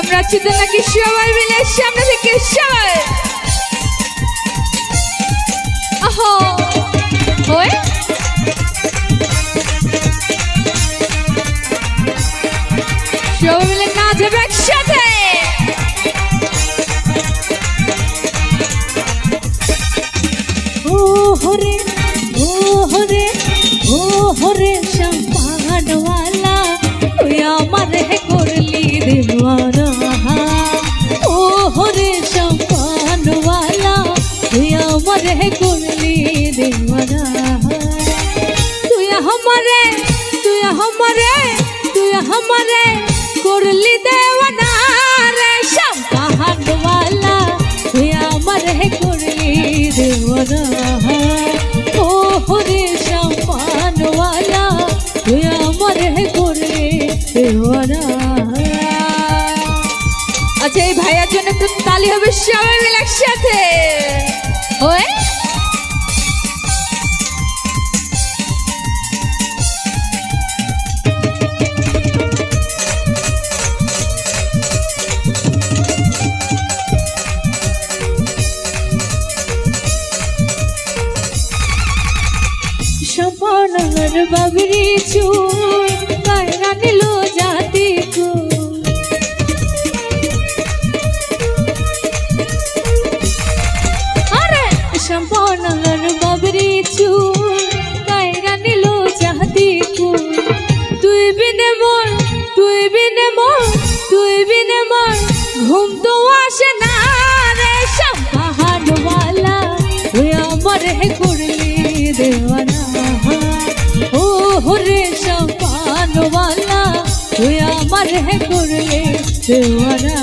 আমরা চিন্তা নাকি সবাই মিলে সামনে থেকে সবাই আহো ওই সবাই মিলে নাচবে একসাথে ও হরে সম্পানওয়ালা তুই আমার হে করলি দেওয়ানা ও হরে সম্পানওয়ালা তুই আমার হে করলি দেওয়ানা তুই আমারে করলি দেওয়ানা রে সম্পানওয়ালা তুই আমার হে করলি দেওয়ানা ও হরে সম্পানওয়ালা তুই আমার হে করলি দেওয়ানা। আচ্ছা এই ভাইয়ার জন্য একটু তালি হবে সবাই মিলে একসাথে ওই সম্পানর বাবরি চুল কায়রা নিল জাতি কো আরে সম্পানর বাবরি চুল কায়রা নিল জাতি কো তুই বিনে মন ঘুম তো আসে না রে সম্পানওয়ালা তুই আমার হে করলি দেওয়ানা ও হরে সম্পানওয়ালা তুই আমার হে করলি দেওয়ানা।